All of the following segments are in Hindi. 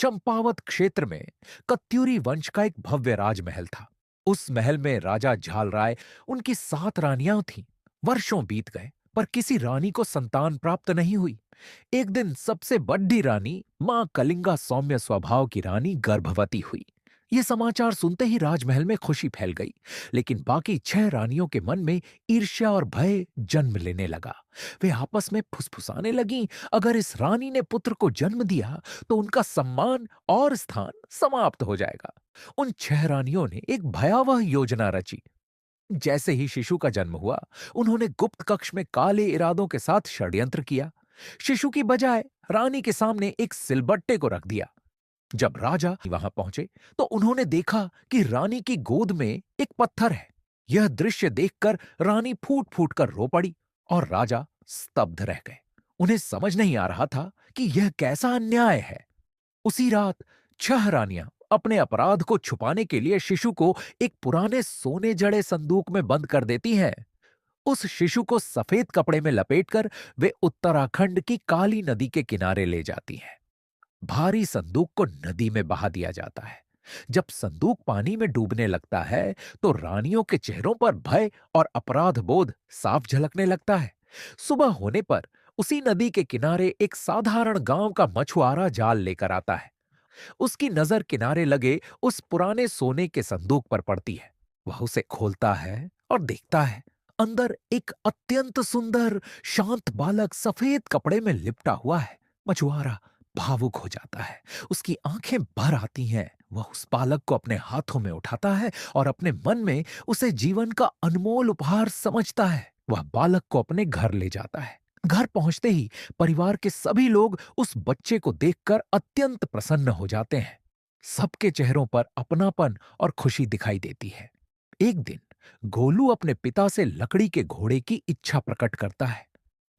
चंपावत क्षेत्र में कत्यूरी वंश का एक भव्य राजमहल था। उस महल में राजा झालराय, उनकी 7 रानियां थीं। वर्षों बीत गए पर किसी रानी को संतान प्राप्त नहीं हुई। एक दिन सबसे बड़ी रानी मां कलिंगा, सौम्य स्वभाव की रानी, गर्भवती हुई। यह समाचार सुनते ही राजमहल में खुशी फैल गई, लेकिन बाकी 6 रानियों के मन में ईर्ष्या और भय जन्म लेने लगा। वे आपस में फुसफुसाने लगीं, अगर इस रानी ने पुत्र को जन्म दिया तो उनका सम्मान और स्थान समाप्त हो जाएगा। उन 6 रानियों ने एक भयावह योजना रची। जैसे ही शिशु का जन्म हुआ, उन्होंने गुप्त कक्ष में काले इरादों के साथ षड्यंत्र किया। शिशु की बजाय रानी के सामने एक सिलबट्टे को रख दिया। जब राजा वहां पहुंचे तो उन्होंने देखा कि रानी की गोद में एक पत्थर है। यह दृश्य देखकर रानी फूट फूट कर रो पड़ी और राजा स्तब्ध रह गए। उन्हें समझ नहीं आ रहा था कि यह कैसा अन्याय है। उसी रात 6 रानियां अपने अपराध को छुपाने के लिए शिशु को एक पुराने सोने जड़े संदूक में बंद कर देती हैं। उस शिशु को सफेद कपड़े में लपेटकर वे उत्तराखंड की काली नदी के किनारे ले जाती हैं। भारी संदूक को नदी में बहा दिया जाता है। जब संदूक पानी में डूबने लगता है तो रानियों के चेहरों पर भय और अपराध बोध साफ झलकने लगता है। सुबह होने पर उसी नदी के किनारे एक साधारण गांव का मछुआरा जाल लेकर आता है। उसकी नजर किनारे लगे उस पुराने सोने के संदूक पर पड़ती है। वह उसे खोलता है और देखता है, अंदर एक अत्यंत सुंदर शांत बालक सफेद कपड़े में लिपटा हुआ है। मछुआरा भावुक हो जाता है, उसकी आंखें भर आती हैं। वह उस बालक को अपने हाथों में उठाता है और अपने मन में उसे जीवन का अनमोल उपहार समझता है। वह बालक को अपने घर ले जाता है। घर पहुंचते ही परिवार के सभी लोग उस बच्चे को देखकर अत्यंत प्रसन्न हो जाते हैं। सबके चेहरों पर अपनापन और खुशी दिखाई देती है। एक दिन गोलू अपने पिता से लकड़ी के घोड़े की इच्छा प्रकट करता है।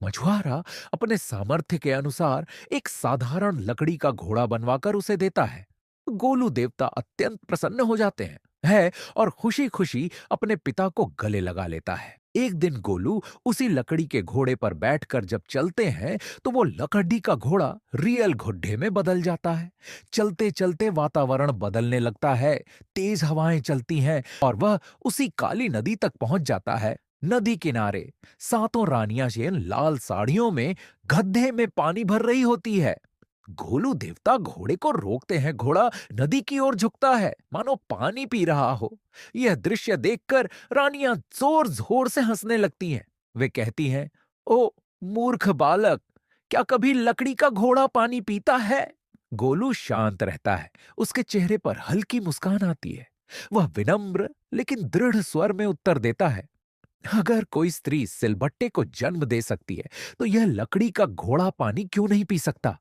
मछुआरा अपने सामर्थ्य के अनुसार एक साधारण लकड़ी का घोड़ा बनवाकर उसे देता है। गोलू देवता अत्यंत प्रसन्न हो जाते हैं और खुशी खुशी अपने पिता को गले लगा लेता है। एक दिन गोलू उसी लकड़ी के घोड़े पर बैठकर जब चलते हैं तो वो लकड़ी का घोड़ा रियल घोड़े में बदल जाता है। चलते चलते वातावरण बदलने लगता है, तेज हवाएं चलती हैं और वह उसी काली नदी तक पहुंच जाता है। नदी किनारे 7 रानियां लाल साड़ियों में गड्ढे में पानी भर रही होती है। गोलू देवता घोड़े को रोकते हैं। घोड़ा नदी की ओर झुकता है, मानो पानी पी रहा हो। यह दृश्य देखकर रानियां जोर जोर से हंसने लगती हैं। वे कहती हैं, ओ मूर्ख बालक, क्या कभी लकड़ी का घोड़ा पानी पीता है? गोलू शांत रहता है, उसके चेहरे पर हल्की मुस्कान आती है। वह विनम्र लेकिन दृढ़ स्वर में उत्तर देता है, अगर कोई स्त्री सिलबट्टे को जन्म दे सकती है तो यह लकड़ी का घोड़ा पानी क्यों नहीं पी सकता?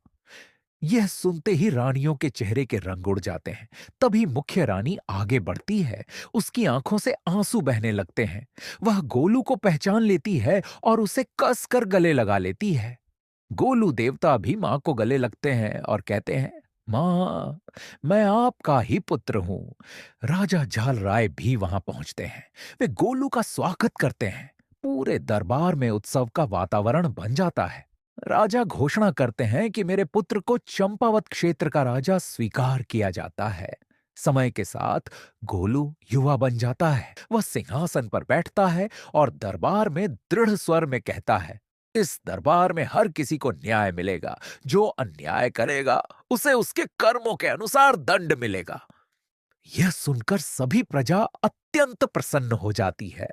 यह सुनते ही रानियों के चेहरे के रंग उड़ जाते हैं। तभी मुख्य रानी आगे बढ़ती है। उसकी आंखों से आंसू बहने लगते हैं। वह गोलू को पहचान लेती है और उसे कसकर गले लगा लेती है। गोलू देवता भी मां को गले लगते हैं और कहते हैं, मां, मैं आपका ही पुत्र हूं। राजा झाल राय भी वहां पहुंचते हैं। वे गोलू का स्वागत करते हैं। पूरे दरबार में उत्सव का वातावरण बन जाता है। राजा घोषणा करते हैं कि मेरे पुत्र को चंपावत क्षेत्र का राजा स्वीकार किया जाता है। समय के साथ गोलू युवा बन जाता है। वह सिंहासन पर बैठता है और दरबार में दृढ़ स्वर में कहता है, इस दरबार में हर किसी को न्याय मिलेगा। जो अन्याय करेगा उसे उसके कर्मों के अनुसार दंड मिलेगा। यह सुनकर सभी प्रजा अत्यंत प्रसन्न हो जाती है।